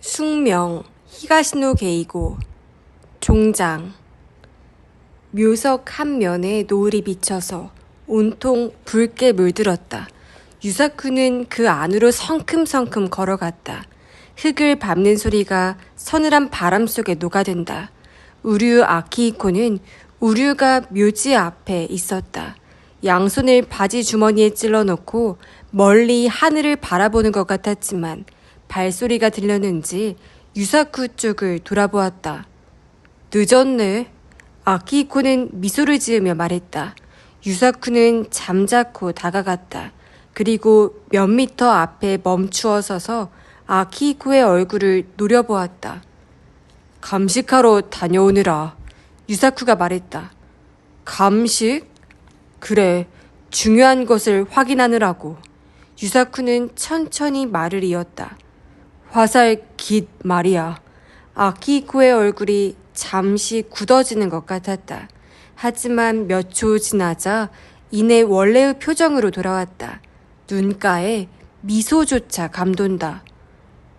숙명, 히가시노 게이고, 종장. 묘석 한 면에 노을이 비쳐서 온통 붉게 물들었다. 유사쿠는 그 안으로 성큼성큼 걸어갔다. 흙을 밟는 소리가 서늘한 바람 속에 녹아든다. 우류 아키히코는 우류가 묘지 앞에 있었다. 양손을 바지 주머니에 찔러놓고 멀리 하늘을 바라보는 것 같았지만 발소리가 들렸는지 유사쿠 쪽을 돌아보았다. 늦었네. 아키히코는 미소를 지으며 말했다. 유사쿠는 잠자코 다가갔다. 그리고 몇 미터 앞에 멈추어 서서 아키히코의 얼굴을 노려보았다. 감식하러 다녀오느라. 유사쿠가 말했다. 감식? 그래, 중요한 것을 확인하느라고. 유사쿠는 천천히 말을 이었다. 화살 깃 말이야. 아키히코의 얼굴이 잠시 굳어지는 것 같았다. 하지만 몇 초 지나자 이내 원래의 표정으로 돌아왔다. 눈가에 미소조차 감돈다.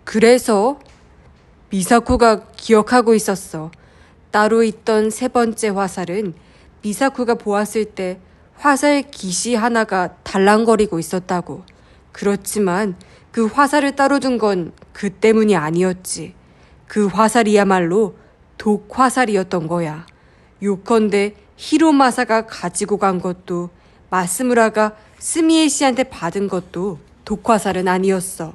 그래서? 미사코가 기억하고 있었어. 따로 있던 세 번째 화살은 미사코가 보았을 때 화살 깃이 하나가 달랑거리고 있었다고. 그렇지만 그 화살을 따로 둔 건 그 때문이 아니었지. 그 화살이야말로 독화살이었던 거야. 요컨대 히로마사가 가지고 간 것도 마스무라가 스미에 씨한테 받은 것도 독화살은 아니었어.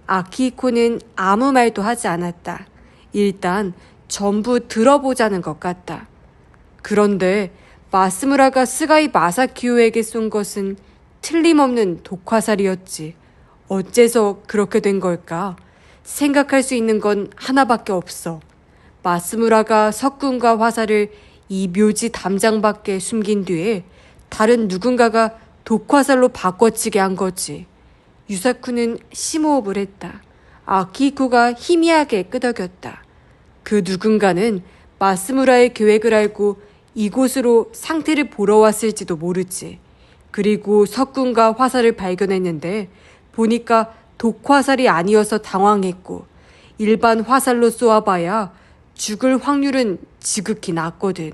아키히코는 아무 말도 하지 않았다. 일단 전부 들어보자는 것 같다. 그런데 마스무라가 스가이 마사키요에게 쏜 것은 틀림없는 독화살이었지. 어째서 그렇게 된 걸까? 생각할 수 있는 건 하나밖에 없어. 마스무라가 석궁과 화살을 이 묘지 담장 밖에 숨긴 뒤에 다른 누군가가 독화살로 바꿔치게 한 거지. 유사쿠는 심호흡을 했다. 아키히코가 희미하게 끄덕였다. 그 누군가는 마스무라의 계획을 알고 이곳으로 상태를 보러 왔을지도 모르지. 그리고 석궁과 화살을 발견했는데 보니까 독화살이 아니어서 당황했고 일반 화살로 쏘아봐야 죽을 확률은 지극히 낮거든.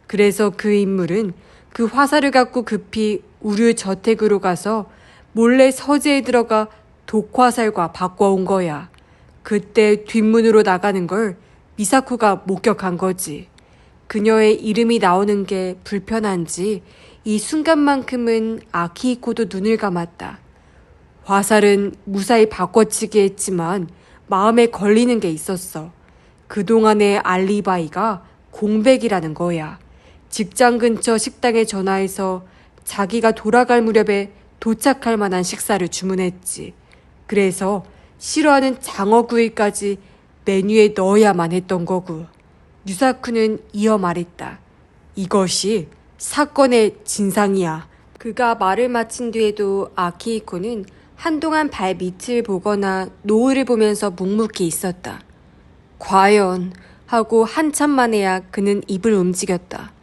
그래서 그 인물은 그 화살을 갖고 급히 우류 저택으로 가서 몰래 서재에 들어가 독화살과 바꿔온 거야. 그때 뒷문으로 나가는 걸 미사코가 목격한 거지. 그녀의 이름이 나오는 게 불편한지 이 순간만큼은 아키히코도 눈을 감았다. 화살은 무사히 바꿔치기 했지만 마음에 걸리는 게 있었어. 그동안의 알리바이가 공백이라는 거야. 직장 근처 식당에 전화해서 자기가 돌아갈 무렵에 도착할 만한 식사를 주문했지. 그래서 싫어하는 장어구이까지 메뉴에 넣어야만 했던 거고. 유사쿠는 이어 말했다. 이것이 사건의 진상이야. 그가 말을 마친 뒤에도 아키히코는 한동안 발 밑을 보거나 노을을 보면서 묵묵히 있었다. 과연 하고 한참 만에야 그는 입을 움직였다.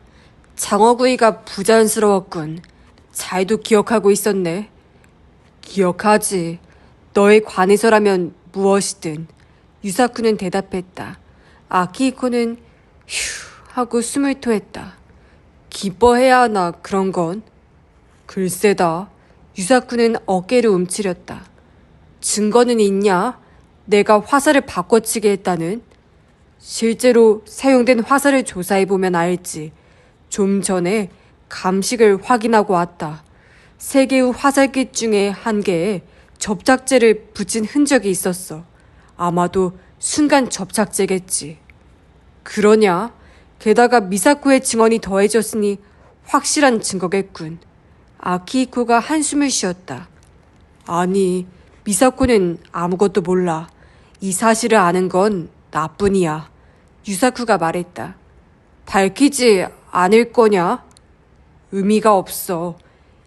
장어구이가 부자연스러웠군. 잘도 기억하고 있었네. 기억하지. 너에 관해서라면 무엇이든. 유사쿠는 대답했다. 아키히코는 휴 하고 숨을 토했다. 기뻐해야 하나 그런 건? 글쎄다. 유사쿠는 어깨를 움츠렸다. 증거는 있냐? 내가 화살을 바꿔치게 했다는? 실제로 사용된 화살을 조사해보면 알지. 좀 전에 감식을 확인하고 왔다. 3개의 화살깃 중에 1개에 접착제를 붙인 흔적이 있었어. 아마도 순간 접착제겠지. 그러냐? 게다가 미사코의 증언이 더해졌으니 확실한 증거겠군. 아키히코가 한숨을 쉬었다. 아니, 미사코는 아무것도 몰라. 이 사실을 아는 건 나뿐이야. 유사쿠가 말했다. 밝히지 않을 거냐? 의미가 없어.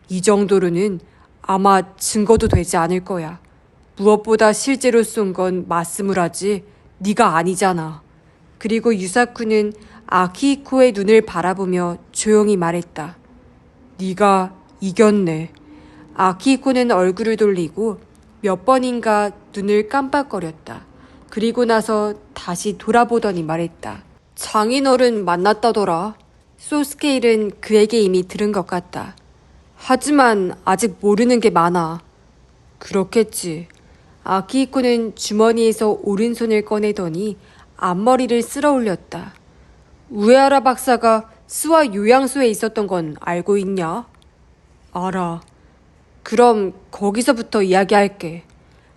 이 정도로는 아마 증거도 되지 않을 거야. 무엇보다 실제로 쏜 건 마스무라지 네가 아니잖아. 그리고 유사쿠는 아키히코의 눈을 바라보며 조용히 말했다. 네가 이겼네. 아키히코는 얼굴을 돌리고 몇 번인가 눈을 깜빡거렸다. 그리고 나서 다시 돌아보더니 말했다. 장인어른 만났다더라. 소스케일은 그에게 이미 들은 것 같다. 하지만 아직 모르는 게 많아. 그렇겠지. 아키히코는 주머니에서 오른손을 꺼내더니 앞머리를 쓸어 올렸다. 우에하라 박사가 스와 요양소에 있었던 건 알고 있냐? 알아. 그럼 거기서부터 이야기할게.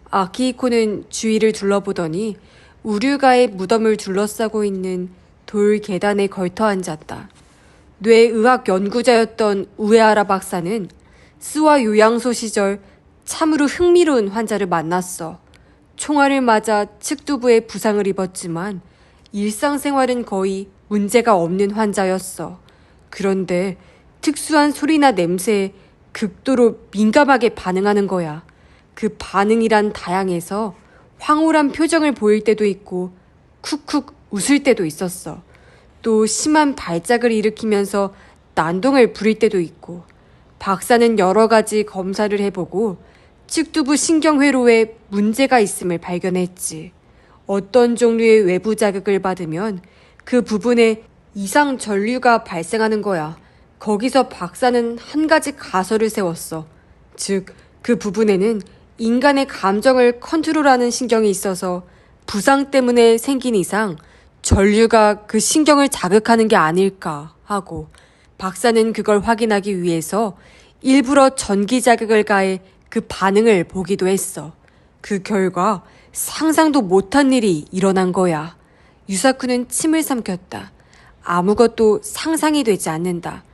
아키히코는 주위를 둘러보더니 우류가의 무덤을 둘러싸고 있는 돌 계단에 걸터 앉았다. 뇌의학 연구자였던 우에하라 박사는 스와 요양소 시절 참으로 흥미로운 환자를 만났어. 총알을 맞아 측두부에 부상을 입었지만 일상생활은 거의 문제가 없는 환자였어. 그런데 특수한 소리나 냄새에 극도로 민감하게 반응하는 거야. 그 반응이란 다양해서 황홀한 표정을 보일 때도 있고 쿡쿡 웃을 때도 있었어. 또 심한 발작을 일으키면서 난동을 부릴 때도 있고. 박사는 여러 가지 검사를 해보고 측두부 신경회로에 문제가 있음을 발견했지. 어떤 종류의 외부 자극을 받으면 그 부분에 이상 전류가 발생하는 거야. 거기서 박사는 한 가지 가설을 세웠어. 즉, 그 부분에는 인간의 감정을 컨트롤하는 신경이 있어서 부상 때문에 생긴 이상 전류가 그 신경을 자극하는 게 아닐까 하고, 박사는 그걸 확인하기 위해서 일부러 전기 자극을 가해 그 반응을 보기도 했어. 그 결과 상상도 못한 일이 일어난 거야. 유사쿠는 침을 삼켰다. 아무것도 상상이 되지 않는다.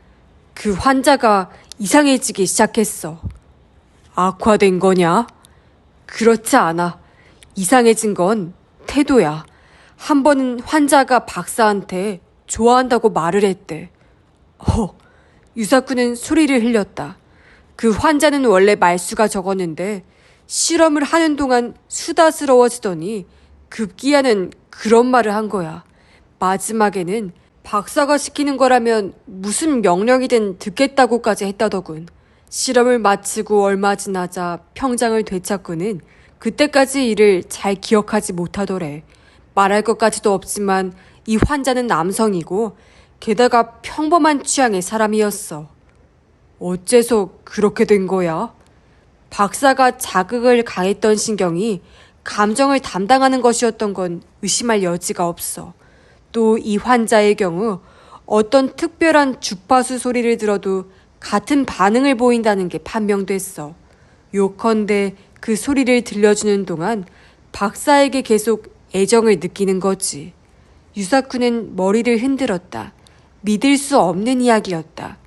그 환자가 이상해지기 시작했어. 악화된 거냐? 그렇지 않아. 이상해진 건 태도야. 한 번은 환자가 박사한테 좋아한다고 말을 했대. 유사쿠는 소리를 흘렸다. 그 환자는 원래 말수가 적었는데 실험을 하는 동안 수다스러워지더니 급기야는 그런 말을 한 거야. 마지막에는 박사가 시키는 거라면 무슨 명령이든 듣겠다고까지 했다더군. 실험을 마치고 얼마 지나자 평장을 되찾고는 그때까지 일을 잘 기억하지 못하더래. 말할 것까지도 없지만 이 환자는 남성이고 게다가 평범한 취향의 사람이었어. 어째서 그렇게 된 거야? 박사가 자극을 가했던 신경이 감정을 담당하는 것이었던 건 의심할 여지가 없어. 또 이 환자의 경우 어떤 특별한 주파수 소리를 들어도 같은 반응을 보인다는 게 판명됐어. 요컨대 그 소리를 들려주는 동안 박사에게 계속 애정을 느끼는 거지. 유사쿠는 머리를 흔들었다. 믿을 수 없는 이야기였다.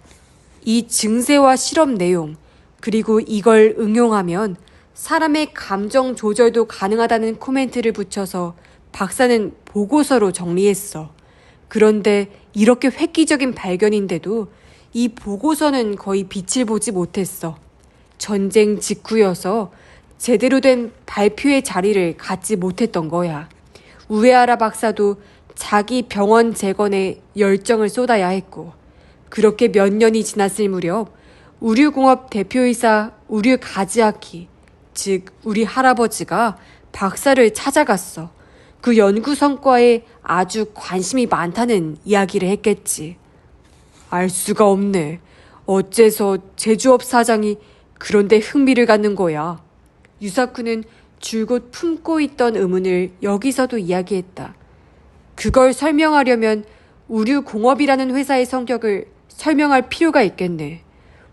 이 증세와 실험 내용, 그리고 이걸 응용하면 사람의 감정 조절도 가능하다는 코멘트를 붙여서 박사는 보고서로 정리했어. 그런데 이렇게 획기적인 발견인데도 이 보고서는 거의 빛을 보지 못했어. 전쟁 직후여서 제대로 된 발표의 자리를 갖지 못했던 거야. 우에하라 박사도 자기 병원 재건에 열정을 쏟아야 했고, 그렇게 몇 년이 지났을 무렵 우류공업 대표이사 우류 가지아키, 즉 우리 할아버지가 박사를 찾아갔어. 그 연구 성과에 아주 관심이 많다는 이야기를 했겠지. 알 수가 없네. 어째서 제조업 사장이 그런데 흥미를 갖는 거야. 유사쿠는 줄곧 품고 있던 의문을 여기서도 이야기했다. 그걸 설명하려면 우류공업이라는 회사의 성격을 설명할 필요가 있겠네.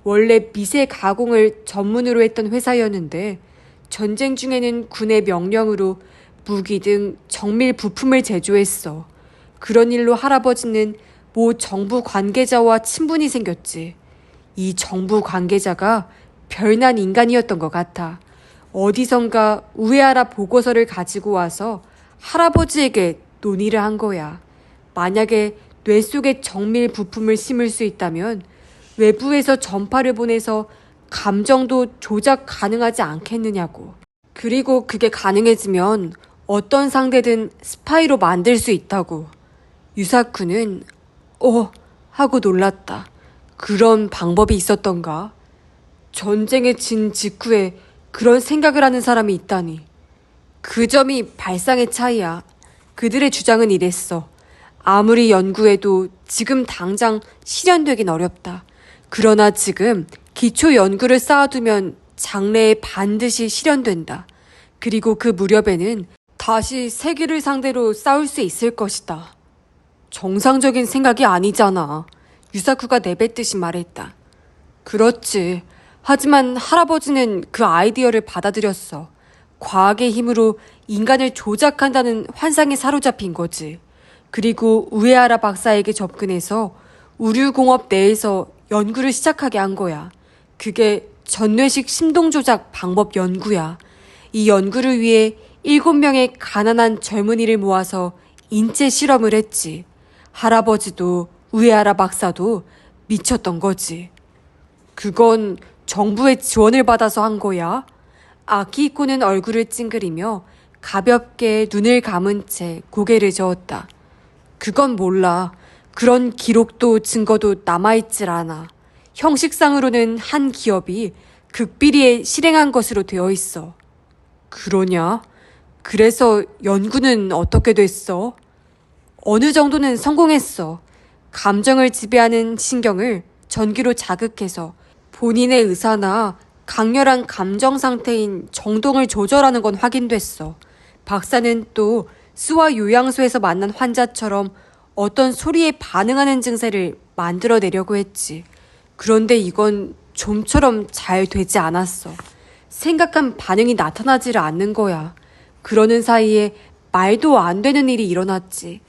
원래 미세 가공을 전문으로 했던 회사였는데 전쟁 중에는 군의 명령으로 무기 등 정밀 부품을 제조했어. 그런 일로 할아버지는 모 정부 관계자와 친분이 생겼지. 이 정부 관계자가 별난 인간이었던 것 같아. 어디선가 우에하라 보고서를 가지고 와서 할아버지에게 논의를 한 거야. 만약에 뇌 속에 정밀 부품을 심을 수 있다면 외부에서 전파를 보내서 감정도 조작 가능하지 않겠느냐고. 그리고 그게 가능해지면 어떤 상대든 스파이로 만들 수 있다고. 유사쿠는 하고 놀랐다. 그런 방법이 있었던가? 전쟁에 진 직후에 그런 생각을 하는 사람이 있다니. 그 점이 발상의 차이야. 그들의 주장은 이랬어. 아무리 연구해도 지금 당장 실현되긴 어렵다. 그러나 지금 기초 연구를 쌓아두면 장래에 반드시 실현된다. 그리고 그 무렵에는 다시 세계를 상대로 싸울 수 있을 것이다. 정상적인 생각이 아니잖아. 유사쿠가 내뱉듯이 말했다. 그렇지. 하지만 할아버지는 그 아이디어를 받아들였어. 과학의 힘으로 인간을 조작한다는 환상에 사로잡힌 거지. 그리고 우에하라 박사에게 접근해서 우류공업 내에서 연구를 시작하게 한 거야. 그게 전뇌식 심동조작 방법 연구야. 이 연구를 위해 7명의 가난한 젊은이를 모아서 인체 실험을 했지. 할아버지도 우에하라 박사도 미쳤던 거지. 그건 정부의 지원을 받아서 한 거야? 아키히코는 얼굴을 찡그리며 가볍게 눈을 감은 채 고개를 저었다. 그건 몰라. 그런 기록도 증거도 남아있질 않아. 형식상으로는 한 기업이 극비리에 실행한 것으로 되어 있어. 그러냐? 그래서 연구는 어떻게 됐어? 어느 정도는 성공했어. 감정을 지배하는 신경을 전기로 자극해서 본인의 의사나 강렬한 감정 상태인 정동을 조절하는 건 확인됐어. 박사는 또 수화 요양소에서 만난 환자처럼 어떤 소리에 반응하는 증세를 만들어내려고 했지. 그런데 이건 좀처럼 잘 되지 않았어. 생각한 반응이 나타나지를 않는 거야. 그러는 사이에 말도 안 되는 일이 일어났지.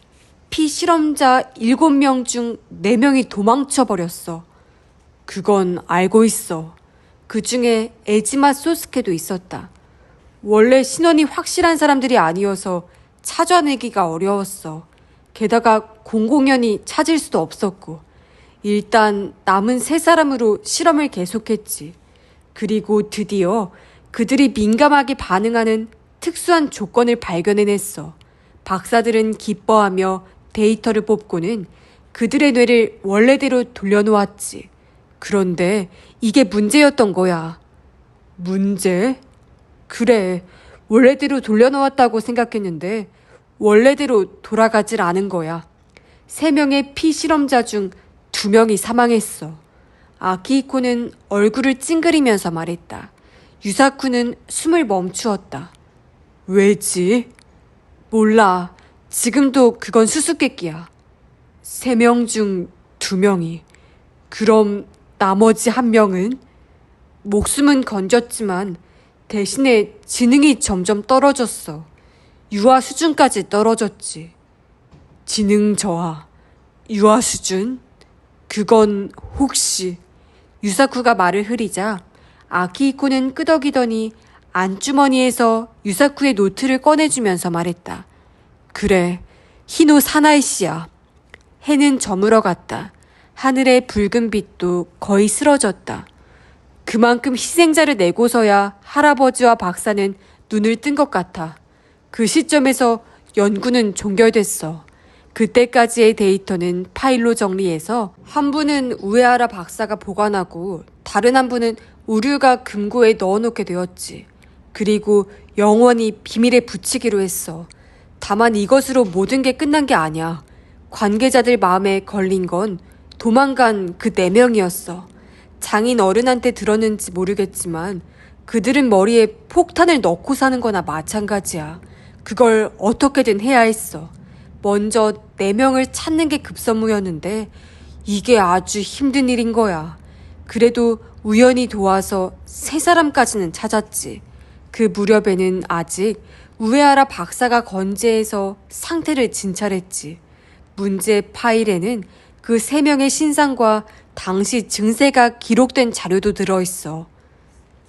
피실험자 7명 중 4명이 도망쳐버렸어. 그건 알고 있어. 그 중에 에지마 소스케도 있었다. 원래 신원이 확실한 사람들이 아니어서 찾아내기가 어려웠어. 게다가 공공연히 찾을 수도 없었고. 일단 남은 3사람으로 실험을 계속했지. 그리고 드디어 그들이 민감하게 반응하는 특수한 조건을 발견해냈어. 박사들은 기뻐하며 데이터를 뽑고는 그들의 뇌를 원래대로 돌려놓았지. 그런데 이게 문제였던 거야. 문제? 그래, 원래대로 돌려놓았다고 생각했는데 원래대로 돌아가질 않은 거야. 3명의 피실험자 중 2명이 사망했어. 아키히코는 얼굴을 찡그리면서 말했다. 유사쿠는 숨을 멈추었다. 왜지? 몰라. 지금도 그건 수수께끼야. 3명 중 2명이. 그럼 나머지 1명은? 목숨은 건졌지만 대신에 지능이 점점 떨어졌어. 유아 수준까지 떨어졌지. 지능 저하. 유아 수준? 그건 혹시... 유사쿠가 말을 흐리자 아키히코는 끄덕이더니 안주머니에서 유사쿠의 노트를 꺼내주면서 말했다. 그래, 히노 사나이 씨야. 해는 저물어 갔다. 하늘의 붉은 빛도 거의 쓰러졌다. 그만큼 희생자를 내고서야 할아버지와 박사는 눈을 뜬 것 같아. 그 시점에서 연구는 종결됐어. 그때까지의 데이터는 파일로 정리해서 한 분은 우에하라 박사가 보관하고 다른 한 분은 우류가 금고에 넣어놓게 되었지. 그리고 영원히 비밀에 붙이기로 했어. 다만 이것으로 모든 게 끝난 게 아니야. 관계자들 마음에 걸린 건 도망간 그 4명이었어. 장인 어른한테 들었는지 모르겠지만 그들은 머리에 폭탄을 넣고 사는 거나 마찬가지야. 그걸 어떻게든 해야 했어. 먼저 4명을 찾는 게 급선무였는데 이게 아주 힘든 일인 거야. 그래도 우연히 도와서 3사람까지는 찾았지. 그 무렵에는 아직 우에하라 박사가 건재해서 상태를 진찰했지. 문제 파일에는 그 3명의 신상과 당시 증세가 기록된 자료도 들어있어.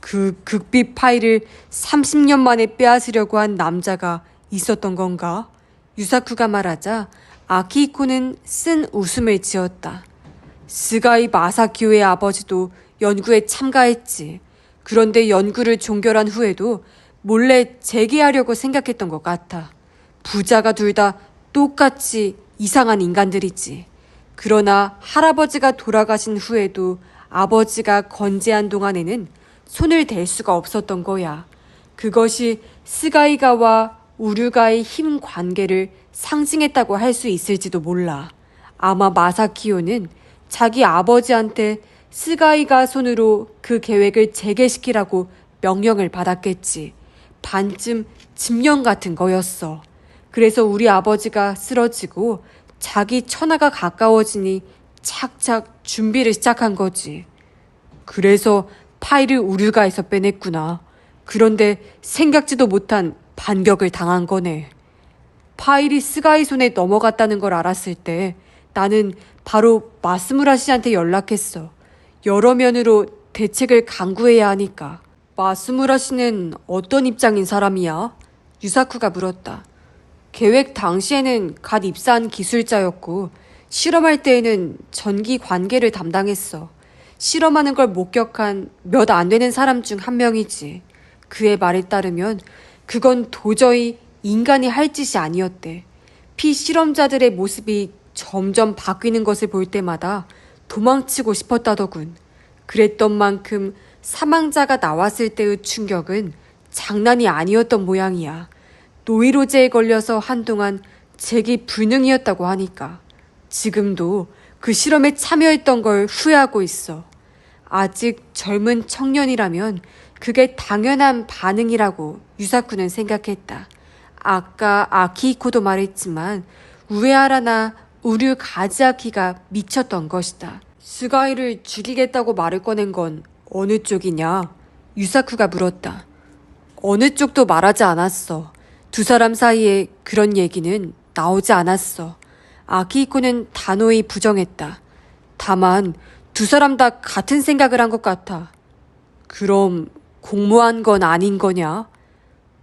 그 극비 파일을 30년 만에 빼앗으려고 한 남자가 있었던 건가? 유사쿠가 말하자 아키히코는 쓴 웃음을 지었다. 스가이 마사키오의 아버지도 연구에 참가했지. 그런데 연구를 종결한 후에도 몰래 재개하려고 생각했던 것 같아. 부자가 둘 다 똑같이 이상한 인간들이지. 그러나 할아버지가 돌아가신 후에도 아버지가 건재한 동안에는 손을 댈 수가 없었던 거야. 그것이 스가이가와 우류가의 힘 관계를 상징했다고 할 수 있을지도 몰라. 아마 마사키요는 자기 아버지한테 스가이가 손으로 그 계획을 재개시키라고 명령을 받았겠지. 반쯤 집령 같은 거였어. 그래서 우리 아버지가 쓰러지고 자기 처나가 가까워지니 착착 준비를 시작한 거지. 그래서 파일을 우류가에서 빼냈구나. 그런데 생각지도 못한 반격을 당한 거네. 파일이 스가이 손에 넘어갔다는 걸 알았을 때 나는 바로 마스무라 씨한테 연락했어. 여러 면으로 대책을 강구해야 하니까. 마스무라 씨는 어떤 입장인 사람이야? 유사쿠가 물었다. 계획 당시에는 갓 입사한 기술자였고 실험할 때에는 전기 관계를 담당했어. 실험하는 걸 목격한 몇 안 되는 사람 중 한 명이지. 그의 말에 따르면 그건 도저히 인간이 할 짓이 아니었대. 피실험자들의 모습이 점점 바뀌는 것을 볼 때마다 도망치고 싶었다더군. 그랬던 만큼 사망자가 나왔을 때의 충격은 장난이 아니었던 모양이야. 노이로제에 걸려서 한동안 재기 불능이었다고 하니까. 지금도 그 실험에 참여했던 걸 후회하고 있어. 아직 젊은 청년이라면 그게 당연한 반응이라고 유사쿠는 생각했다. 아까 아키히코도 말했지만 우에하라나 우류 가즈아키가 미쳤던 것이다. 스가이를 죽이겠다고 말을 꺼낸 건 어느 쪽이냐? 유사쿠가 물었다. 어느 쪽도 말하지 않았어. 두 사람 사이에 그런 얘기는 나오지 않았어. 아키히코는 단호히 부정했다. 다만 두 사람 다 같은 생각을 한 것 같아. 그럼 공모한 건 아닌 거냐?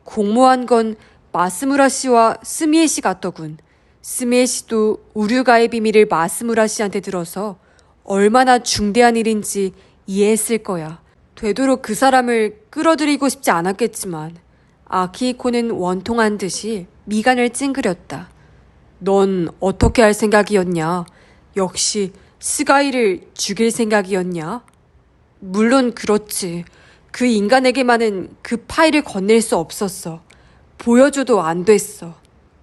공모한 건 마스무라 씨와 스미에 씨 같더군. 스미에 씨도 우류가의 비밀을 마스무라 씨한테 들어서 얼마나 중대한 일인지 이해했을 거야. 되도록 그 사람을 끌어들이고 싶지 않았겠지만 아키히코는 원통한 듯이 미간을 찡그렸다. 넌 어떻게 할 생각이었냐? 역시 스가이를 죽일 생각이었냐? 물론 그렇지. 그 인간에게만은 그 파일을 건넬 수 없었어. 보여줘도 안 됐어.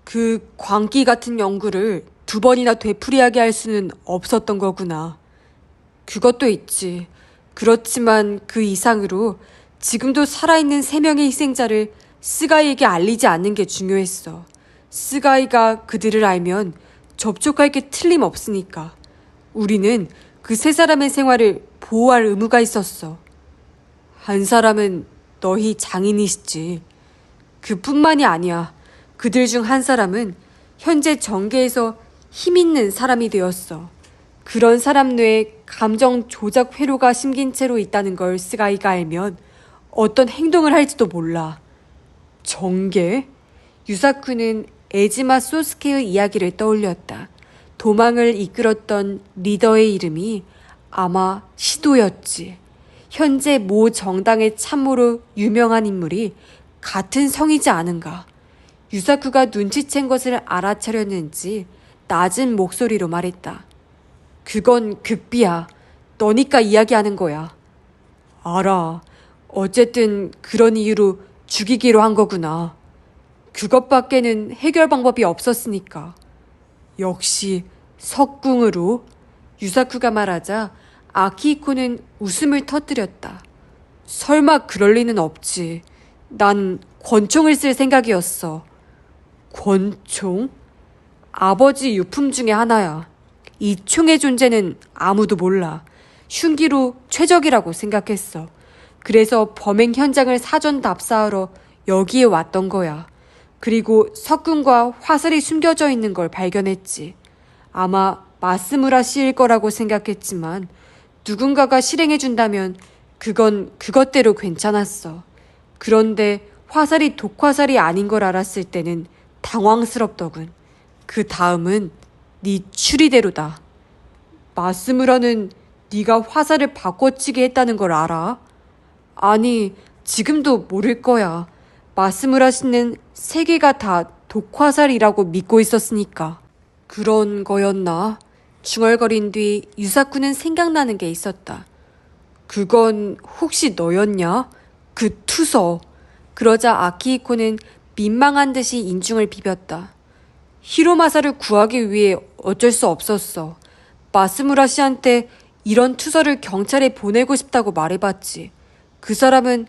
그 광기 같은 연구를 두 번이나 되풀이하게 할 수는 없었던 거구나. 그것도 있지. 그렇지만 그 이상으로 지금도 살아있는 세 명의 희생자를 스가이에게 알리지 않는 게 중요했어. 스가이가 그들을 알면 접촉할 게 틀림없으니까. 우리는 그 세 사람의 생활을 보호할 의무가 있었어. 한 사람은 너희 장인이시지. 그뿐만이 아니야. 그들 중 한 사람은 현재 정계에서 힘있는 사람이 되었어. 그런 사람 뇌에 감정 조작 회로가 심긴 채로 있다는 걸 스가이가 알면 어떤 행동을 할지도 몰라. 정계? 유사쿠는 에지마 소스케의 이야기를 떠올렸다. 도망을 이끌었던 리더의 이름이 아마 시도였지. 현재 모 정당의 참모로 유명한 인물이 같은 성이지 않은가. 유사쿠가 눈치챈 것을 알아차렸는지 낮은 목소리로 말했다. 그건 극비야. 너니까 이야기하는 거야. 알아. 어쨌든 그런 이유로 죽이기로 한 거구나. 그것밖에는 해결 방법이 없었으니까. 역시 석궁으로? 유사쿠가 말하자 아키히코는 웃음을 터뜨렸다. 설마 그럴 리는 없지. 난 권총을 쓸 생각이었어. 권총? 아버지 유품 중에 하나야. 이 총의 존재는 아무도 몰라. 흉기로 최적이라고 생각했어. 그래서 범행 현장을 사전 답사하러 여기에 왔던 거야. 그리고 석궁과 화살이 숨겨져 있는 걸 발견했지. 아마 마스무라 씨일 거라고 생각했지만 누군가가 실행해준다면 그건 그것대로 괜찮았어. 그런데 화살이 독화살이 아닌 걸 알았을 때는 당황스럽더군. 그 다음은 네 추리대로다. 마스무라는 네가 화살을 바꿔치기 했다는 걸 알아? 아니, 지금도 모를 거야. 마스무라 씨는 세 개가 다 독화살이라고 믿고 있었으니까. 그런 거였나? 중얼거린 뒤 유사쿠는 생각나는 게 있었다. 그건 혹시 너였냐? 그 투서. 그러자 아키히코는 민망한 듯이 인중을 비볐다. 히로마사를 구하기 위해 어쩔 수 없었어. 마스무라 씨한테 이런 투서를 경찰에 보내고 싶다고 말해봤지. 그 사람은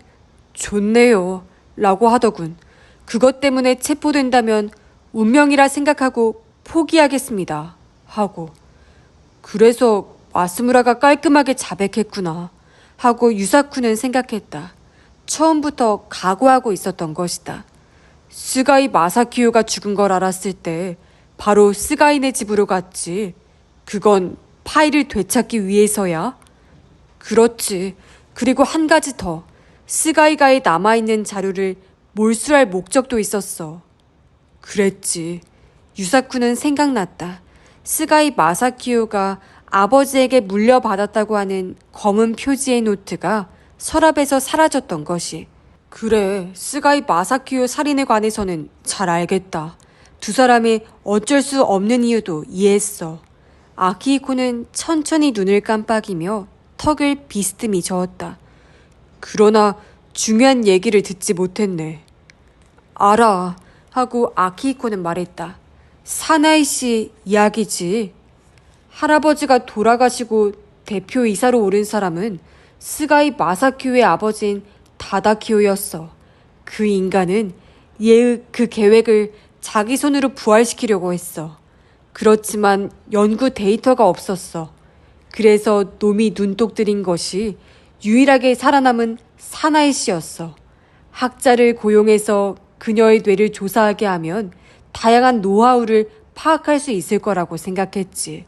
좋네요 라고 하더군. 그것 때문에 체포된다면 운명이라 생각하고 포기하겠습니다 하고. 그래서 마스무라가 깔끔하게 자백했구나 하고 유사쿠는 생각했다. 처음부터 각오하고 있었던 것이다. 스가이 마사키요가 죽은 걸 알았을 때 바로 스가이네 집으로 갔지. 그건 파일을 되찾기 위해서야? 그렇지. 그리고 한 가지 더. 스가이가에 남아있는 자료를 몰수할 목적도 있었어. 그랬지. 유사쿠는 생각났다. 스가이 마사키요가 아버지에게 물려받았다고 하는 검은 표지의 노트가 서랍에서 사라졌던 것이. 그래, 스가이 마사키요 살인에 관해서는 잘 알겠다. 두 사람이 어쩔 수 없는 이유도 이해했어. 아키히코는 천천히 눈을 깜빡이며 턱을 비스듬히 저었다. 그러나 중요한 얘기를 듣지 못했네. 알아 하고 아키히코는 말했다. 사나이 씨 이야기지. 할아버지가 돌아가시고 대표이사로 오른 사람은 스가이 마사키요의 아버지인 다다키요였어. 그 인간은 예의 그 계획을 자기 손으로 부활시키려고 했어. 그렇지만 연구 데이터가 없었어. 그래서 놈이 눈독 들인 것이 유일하게 살아남은 사나이 씨였어. 학자를 고용해서 그녀의 뇌를 조사하게 하면 다양한 노하우를 파악할 수 있을 거라고 생각했지.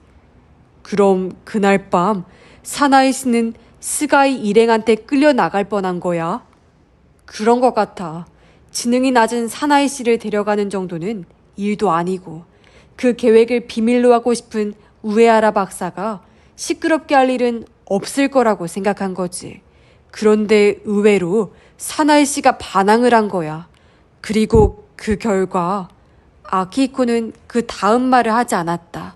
그럼 그날 밤 사나이 씨는 스가이 일행한테 끌려나갈 뻔한 거야? 그런 것 같아. 지능이 낮은 사나이 씨를 데려가는 정도는 일도 아니고 그 계획을 비밀로 하고 싶은 우에하라 박사가 시끄럽게 할 일은 없을 거라고 생각한 거지. 그런데 의외로 사나이 씨가 반항을 한 거야. 그리고 그 결과 아키히코는 그 다음 말을 하지 않았다.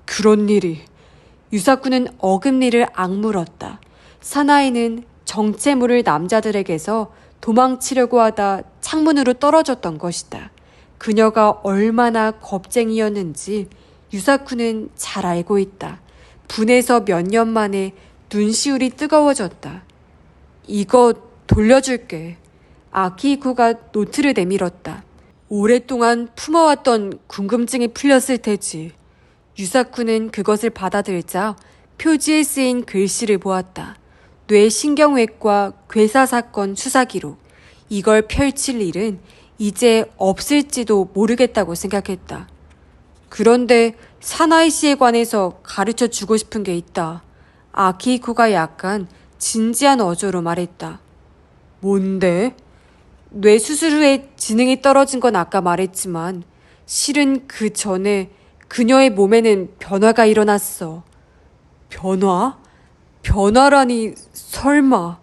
그런 일이. 유사쿠는 어금니를 악물었다. 사나이는 정체 모를 남자들에게서 도망치려고 하다 창문으로 떨어졌던 것이다. 그녀가 얼마나 겁쟁이였는지 유사쿠는 잘 알고 있다. 분해서 몇 년 만에 눈시울이 뜨거워졌다. 이거 돌려줄게. 아키히코가 노트를 내밀었다. 오랫동안 품어왔던 궁금증이 풀렸을 테지. 유사쿠는 그것을 받아들자 표지에 쓰인 글씨를 보았다. 뇌신경외과 괴사사건 수사기록. 이걸 펼칠 일은 이제 없을지도 모르겠다고 생각했다. 그런데 사나이 씨에 관해서 가르쳐 주고 싶은 게 있다. 아키히코가 약간 진지한 어조로 말했다. 뭔데? 뇌 수술 후에 지능이 떨어진 건 아까 말했지만 실은 그 전에 그녀의 몸에는 변화가 일어났어. 변화? 변화라니 설마.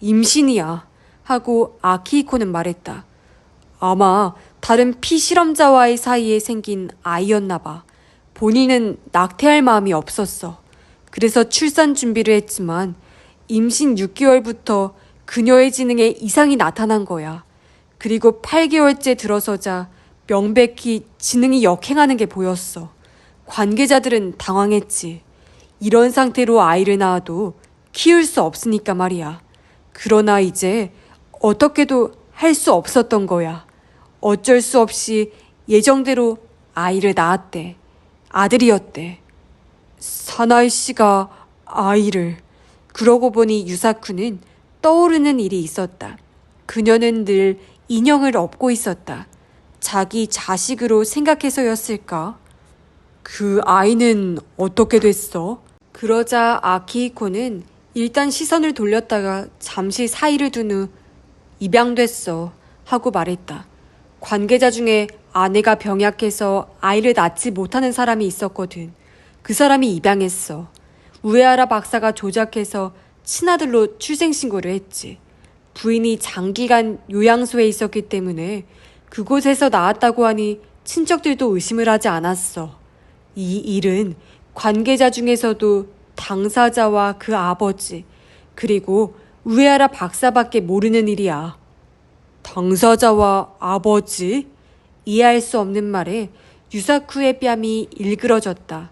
임신이야 하고 아키히코는 말했다. 아마 다른 피실험자와의 사이에 생긴 아이였나 봐. 본인은 낙태할 마음이 없었어. 그래서 출산 준비를 했지만 임신 6개월부터 그녀의 지능에 이상이 나타난 거야. 그리고 8개월째 들어서자 명백히 지능이 역행하는 게 보였어. 관계자들은 당황했지. 이런 상태로 아이를 낳아도 키울 수 없으니까 말이야. 그러나 이제 어떻게도 할 수 없었던 거야. 어쩔 수 없이 예정대로 아이를 낳았대. 아들이었대. 사나이 씨가 아이를. 그러고 보니 유사쿠는 떠오르는 일이 있었다. 그녀는 늘 인형을 업고 있었다. 자기 자식으로 생각해서였을까? 그 아이는 어떻게 됐어? 그러자 아키히코는 일단 시선을 돌렸다가 잠시 사이를 둔 후 입양됐어 하고 말했다. 관계자 중에 아내가 병약해서 아이를 낳지 못하는 사람이 있었거든. 그 사람이 입양했어. 우에하라 박사가 조작해서 친아들로 출생신고를 했지. 부인이 장기간 요양소에 있었기 때문에 그곳에서 나왔다고 하니 친척들도 의심을 하지 않았어. 이 일은 관계자 중에서도 당사자와 그 아버지, 그리고 우에하라 박사밖에 모르는 일이야. 당사자와 아버지? 이해할 수 없는 말에 유사쿠의 뺨이 일그러졌다.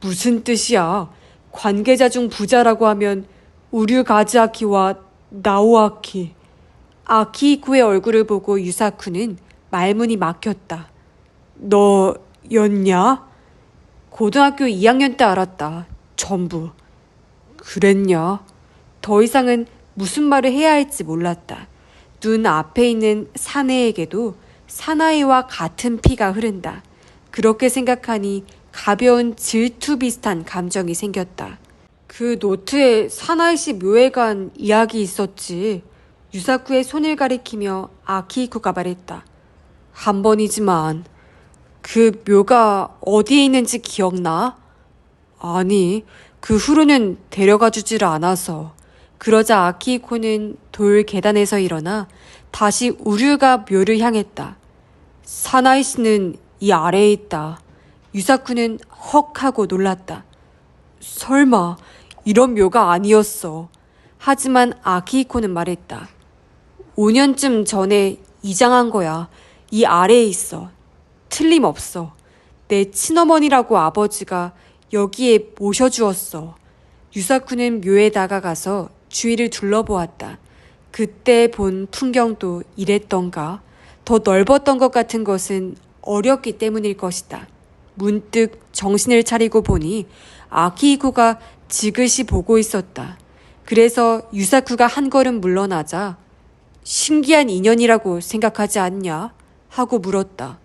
무슨 뜻이야? 관계자 중 부자라고 하면 우류 가즈아키와 나오아키. 아키히코의 얼굴을 보고 유사쿠는 말문이 막혔다. 너였냐? 고등학교 2학년 때 알았다. 전부. 그랬냐? 더 이상은 무슨 말을 해야 할지 몰랐다. 눈 앞에 있는 사내에게도 사나이와 같은 피가 흐른다. 그렇게 생각하니 가벼운 질투 비슷한 감정이 생겼다. 그 노트에 사나이 씨 묘에 간 이야기 있었지. 유사쿠의 손을 가리키며 아키히코가 말했다. 한 번이지만 그 묘가 어디에 있는지 기억나? 아니, 그 후로는 데려가 주지를 않아서. 그러자 아키히코는 돌 계단에서 일어나 다시 우류가 묘를 향했다. 사나이 씨는 이 아래에 있다. 유사쿠는 헉 하고 놀랐다. 설마 이런 묘가 아니었어. 하지만 아키히코는 말했다. 5년쯤 전에 이장한 거야. 이 아래에 있어. 틀림없어. 내 친어머니라고 아버지가 여기에 모셔주었어. 유사쿠는 묘에 다가가서 주위를 둘러보았다. 그때 본 풍경도 이랬던가? 더 넓었던 것 같은 것은 어렸기 때문일 것이다. 문득 정신을 차리고 보니 아키히코가 지그시 보고 있었다. 그래서 유사쿠가 한 걸음 물러나자 신기한 인연이라고 생각하지 않냐? 하고 물었다.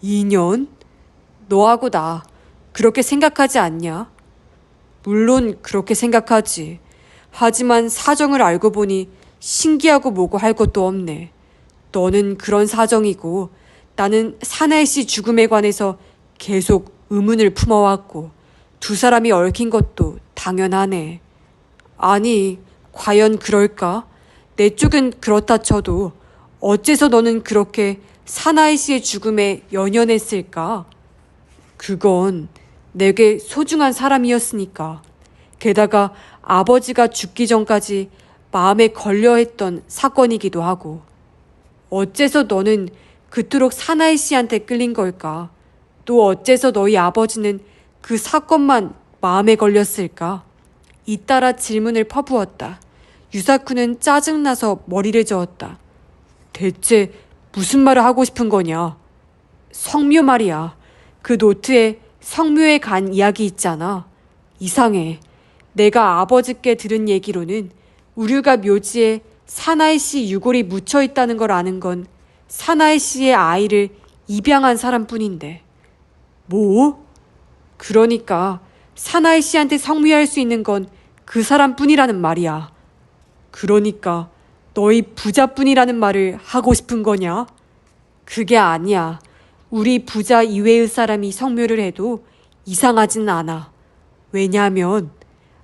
인연? 너하고 나 그렇게 생각하지 않냐? 물론 그렇게 생각하지. 하지만 사정을 알고 보니 신기하고 뭐고 할 것도 없네. 너는 그런 사정이고 나는 사나이 씨 죽음에 관해서 계속 의문을 품어왔고 두 사람이 얽힌 것도 당연하네. 아니, 과연 그럴까? 내 쪽은 그렇다 쳐도 어째서 너는 그렇게 사나이 씨의 죽음에 연연했을까? 그건 내게 소중한 사람이었으니까. 게다가 아버지가 죽기 전까지 마음에 걸려했던 사건이기도 하고. 어째서 너는 그토록 사나이 씨한테 끌린 걸까? 또 어째서 너희 아버지는 그 사건만 마음에 걸렸을까? 잇따라 질문을 퍼부었다. 유사쿠는 짜증나서 머리를 저었다. 대체 무슨 말을 하고 싶은 거냐? 성묘 말이야. 그 노트에 성묘에 간 이야기 있잖아. 이상해. 내가 아버지께 들은 얘기로는 우류가 묘지에 사나이 씨 유골이 묻혀 있다는 걸 아는 건 사나이 씨의 아이를 입양한 사람뿐인데. 뭐? 그러니까 사나이 씨한테 성묘할 수 있는 건 그 사람뿐이라는 말이야. 그러니까 너희 부자뿐이라는 말을 하고 싶은 거냐? 그게 아니야. 우리 부자 이외의 사람이 성묘를 해도 이상하진 않아. 왜냐하면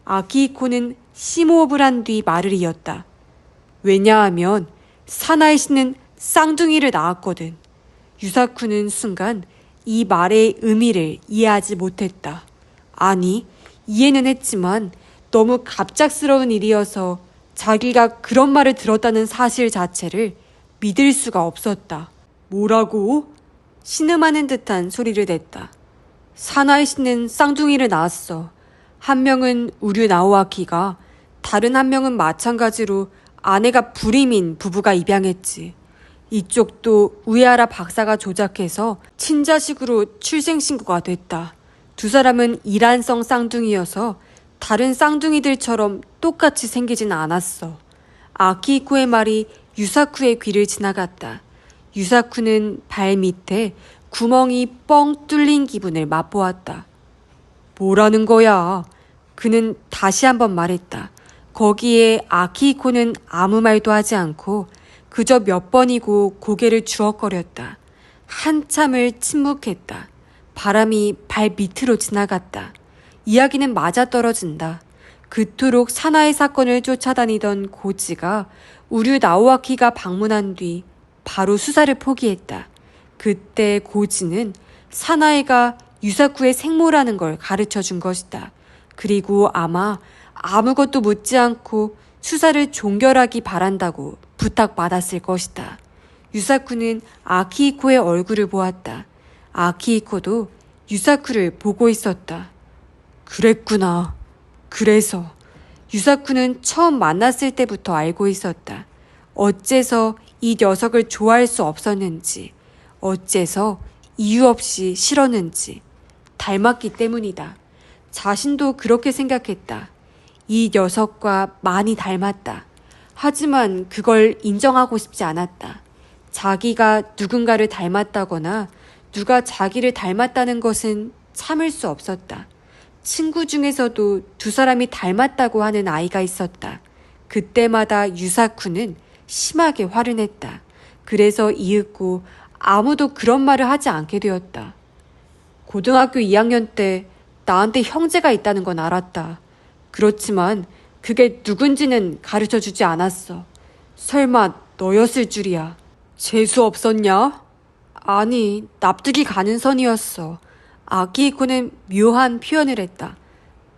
아키히코는 심호흡을 한 뒤 말을 이었다. 왜냐하면 사나이 씨는 쌍둥이를 낳았거든. 유사쿠는 순간 이 말의 의미를 이해하지 못했다. 아니, 이해는 했지만 너무 갑작스러운 일이어서 자기가 그런 말을 들었다는 사실 자체를 믿을 수가 없었다. 뭐라고? 신음하는 듯한 소리를 냈다. 사나이 씨는 쌍둥이를 낳았어. 한 명은 우류 나오아키가, 다른 한 명은 마찬가지로 아내가 불임인 부부가 입양했지. 이쪽도 우에하라 박사가 조작해서 친자식으로 출생신고가 됐다. 두 사람은 이란성 쌍둥이여서 다른 쌍둥이들처럼 똑같이 생기진 않았어. 아키히코의 말이 유사쿠의 귀를 지나갔다. 유사쿠는 발 밑에 구멍이 뻥 뚫린 기분을 맛보았다. 뭐라는 거야? 그는 다시 한번 말했다. 거기에 아키히코는 아무 말도 하지 않고 그저 몇 번이고 고개를 주걱거렸다. 한참을 침묵했다. 바람이 발 밑으로 지나갔다. 이야기는 맞아떨어진다. 그토록 사나이 사건을 쫓아다니던 고지가 우류 나오아키가 방문한 뒤 바로 수사를 포기했다. 그때 고지는 사나이가 유사쿠의 생모라는 걸 가르쳐 준 것이다. 그리고 아마 아무것도 묻지 않고 수사를 종결하기 바란다고 부탁받았을 것이다. 유사쿠는 아키히코의 얼굴을 보았다. 아키히코도 유사쿠를 보고 있었다. 그랬구나. 그래서 유사쿠는 처음 만났을 때부터 알고 있었다. 어째서 이 녀석을 좋아할 수 없었는지, 어째서 이유 없이 싫었는지 닮았기 때문이다. 자신도 그렇게 생각했다. 이 녀석과 많이 닮았다. 하지만 그걸 인정하고 싶지 않았다. 자기가 누군가를 닮았다거나 누가 자기를 닮았다는 것은 참을 수 없었다. 친구 중에서도 두 사람이 닮았다고 하는 아이가 있었다. 그때마다 유사쿠는 심하게 화를 냈다. 그래서 이윽고 아무도 그런 말을 하지 않게 되었다. 고등학교 2학년 때 나한테 형제가 있다는 건 알았다. 그렇지만 그게 누군지는 가르쳐 주지 않았어. 설마 너였을 줄이야. 재수 없었냐? 아니, 납득이 가는 선이었어. 아키히코는 묘한 표현을 했다.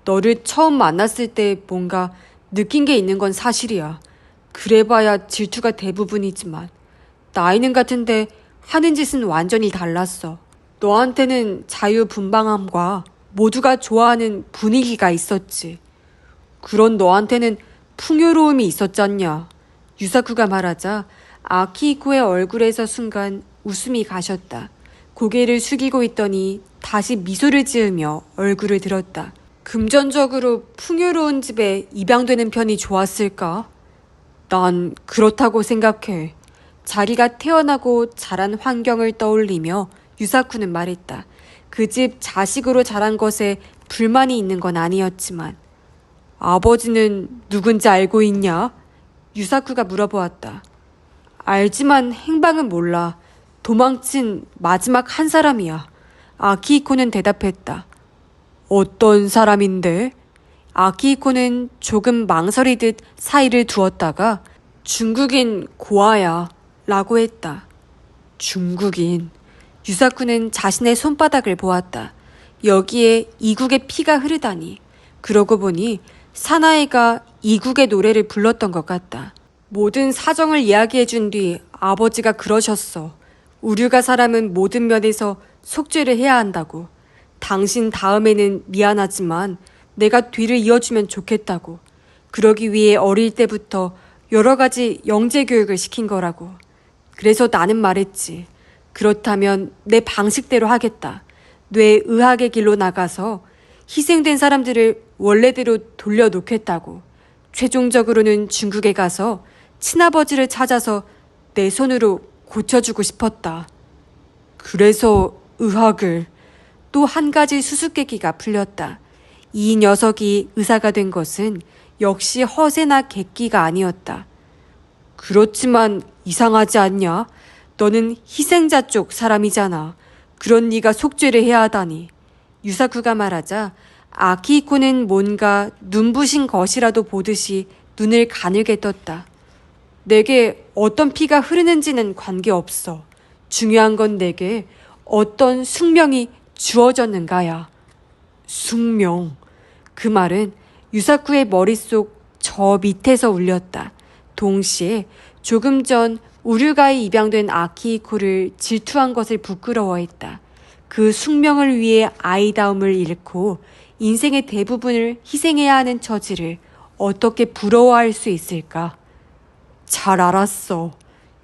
너를 처음 만났을 때 뭔가 느낀 게 있는 건 사실이야. 그래봐야 질투가 대부분이지만 나이는 같은데 하는 짓은 완전히 달랐어. 너한테는 자유분방함과 모두가 좋아하는 분위기가 있었지. 그런 너한테는 풍요로움이 있었잖냐. 유사쿠가 말하자 아키히코의 얼굴에서 순간 웃음이 가셨다. 고개를 숙이고 있더니 다시 미소를 지으며 얼굴을 들었다. 금전적으로 풍요로운 집에 입양되는 편이 좋았을까? 난 그렇다고 생각해. 자기가 태어나고 자란 환경을 떠올리며 유사쿠는 말했다. 그 집 자식으로 자란 것에 불만이 있는 건 아니었지만. 아버지는 누군지 알고 있냐? 유사쿠가 물어보았다. 알지만 행방은 몰라. 도망친 마지막 한 사람이야. 아키히코는 대답했다. 어떤 사람인데? 아키히코는 조금 망설이듯 사이를 두었다가 중국인 고아야 라고 했다. 중국인. 유사쿠는 자신의 손바닥을 보았다. 여기에 이국의 피가 흐르다니. 그러고 보니 사나이가 이국의 노래를 불렀던 것 같다. 모든 사정을 이야기해 준 뒤 아버지가 그러셨어. 우류가 사람은 모든 면에서 속죄를 해야 한다고. 당신 다음에는 미안하지만 내가 뒤를 이어주면 좋겠다고. 그러기 위해 어릴 때부터 여러 가지 영재 교육을 시킨 거라고. 그래서 나는 말했지. 그렇다면 내 방식대로 하겠다. 뇌의학의 길로 나가서 희생된 사람들을 원래대로 돌려놓겠다고. 최종적으로는 중국에 가서 친아버지를 찾아서 내 손으로 고쳐주고 싶었다. 그래서 의학을. 또 한 가지 수수께끼가 풀렸다. 이 녀석이 의사가 된 것은 역시 허세나 객기가 아니었다. 그렇지만 이상하지 않냐? 너는 희생자 쪽 사람이잖아. 그런 네가 속죄를 해야 하다니. 유사쿠가 말하자 아키히코는 뭔가 눈부신 것이라도 보듯이 눈을 가늘게 떴다. 내게 어떤 피가 흐르는지는 관계없어. 중요한 건 내게 어떤 숙명이 주어졌는가야. 숙명. 그 말은 유사쿠의 머릿속 저 밑에서 울렸다. 동시에 조금 전 우류가에 입양된 아키히코를 질투한 것을 부끄러워했다. 그 숙명을 위해 아이다움을 잃고 인생의 대부분을 희생해야 하는 처지를 어떻게 부러워할 수 있을까? 잘 알았어.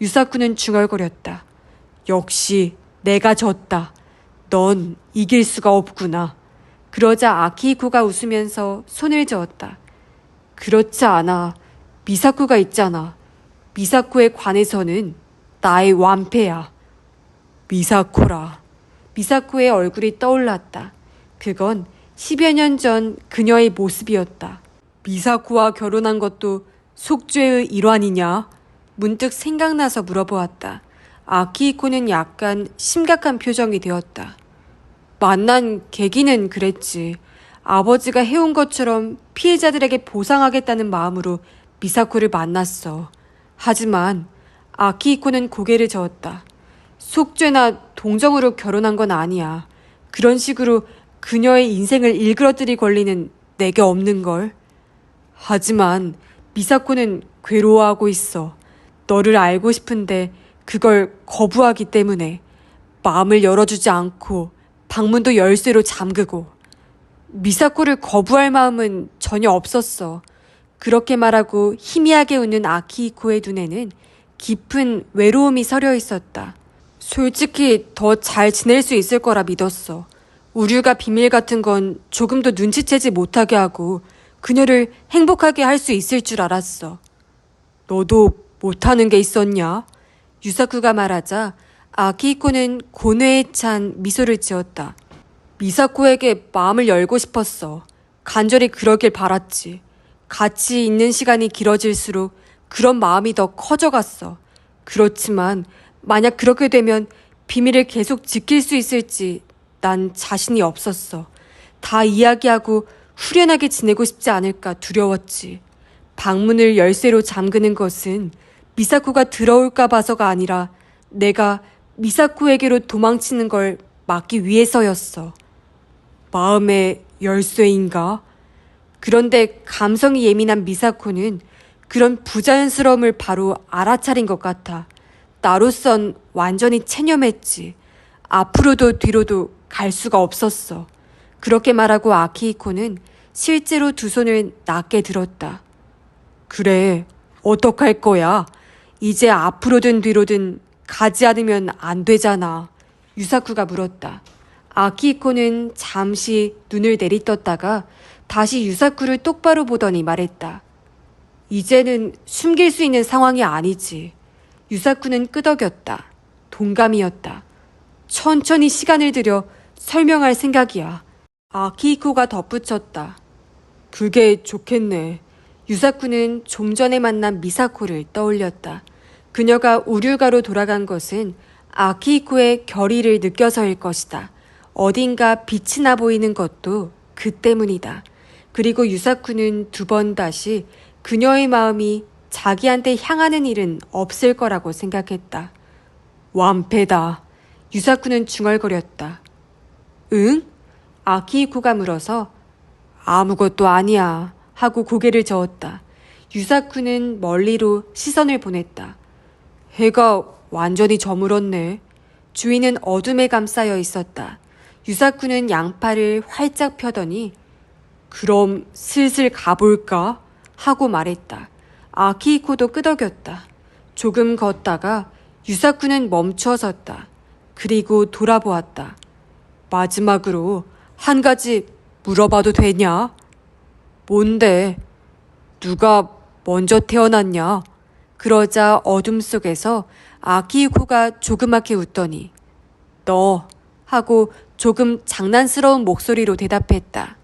유사쿠는 중얼거렸다. 역시 내가 졌다. 넌 이길 수가 없구나. 그러자 아키히코가 웃으면서 손을 저었다. 그렇지 않아. 미사쿠가 있잖아. 미사코에 관해서는 나의 완패야. 미사코라. 미사코의 얼굴이 떠올랐다. 그건 10여 년 전 그녀의 모습이었다. 미사코와 결혼한 것도 속죄의 일환이냐? 문득 생각나서 물어보았다. 아키히코는 약간 심각한 표정이 되었다. 만난 계기는 그랬지. 아버지가 해온 것처럼 피해자들에게 보상하겠다는 마음으로 미사코를 만났어. 하지만 아키히코는 고개를 저었다. 속죄나 동정으로 결혼한 건 아니야. 그런 식으로 그녀의 인생을 일그러뜨릴 권리는 내게 없는걸. 하지만 미사코는 괴로워하고 있어. 너를 알고 싶은데 그걸 거부하기 때문에 마음을 열어주지 않고 방문도 열쇠로 잠그고. 미사코를 거부할 마음은 전혀 없었어. 그렇게 말하고 희미하게 웃는 아키히코의 눈에는 깊은 외로움이 서려 있었다. 솔직히 더 잘 지낼 수 있을 거라 믿었어. 우류가 비밀 같은 건 조금도 눈치채지 못하게 하고 그녀를 행복하게 할 수 있을 줄 알았어. 너도 못하는 게 있었냐? 유사쿠가 말하자 아키히코는 고뇌에 찬 미소를 지었다. 미사코에게 마음을 열고 싶었어. 간절히 그러길 바랐지. 같이 있는 시간이 길어질수록 그런 마음이 더 커져갔어. 그렇지만 만약 그렇게 되면 비밀을 계속 지킬 수 있을지 난 자신이 없었어. 다 이야기하고 후련하게 지내고 싶지 않을까 두려웠지. 방문을 열쇠로 잠그는 것은 미사코가 들어올까 봐서가 아니라 내가 미사코에게로 도망치는 걸 막기 위해서였어. 마음의 열쇠인가? 그런데 감성이 예민한 미사코는 그런 부자연스러움을 바로 알아차린 것 같아. 나로선 완전히 체념했지. 앞으로도 뒤로도 갈 수가 없었어. 그렇게 말하고 아키히코는 실제로 두 손을 낮게 들었다. 그래, 어떡할 거야? 이제 앞으로든 뒤로든 가지 않으면 안 되잖아. 유사쿠가 물었다. 아키히코는 잠시 눈을 내리떴다가 다시 유사쿠를 똑바로 보더니 말했다. 이제는 숨길 수 있는 상황이 아니지. 유사쿠는 끄덕였다. 동감이었다. 천천히 시간을 들여 설명할 생각이야. 아키히코가 덧붙였다. 그게 좋겠네. 유사쿠는 좀 전에 만난 미사코를 떠올렸다. 그녀가 우류가로 돌아간 것은 아키히코의 결의를 느껴서일 것이다. 어딘가 빛이 나 보이는 것도 그 때문이다. 그리고 유사쿠는 두 번 다시 그녀의 마음이 자기한테 향하는 일은 없을 거라고 생각했다. 완패다. 유사쿠는 중얼거렸다. 응? 아키히코가 물어서 아무것도 아니야 하고 고개를 저었다. 유사쿠는 멀리로 시선을 보냈다. 해가 완전히 저물었네. 주위는 어둠에 감싸여 있었다. 유사쿠는 양팔을 활짝 펴더니 그럼 슬슬 가볼까? 하고 말했다. 아키히코도 끄덕였다. 조금 걷다가 유사쿠는 멈춰 섰다. 그리고 돌아보았다. 마지막으로 한 가지 물어봐도 되냐? 뭔데? 누가 먼저 태어났냐? 그러자 어둠 속에서 아키히코가 조그맣게 웃더니 너 하고 조금 장난스러운 목소리로 대답했다.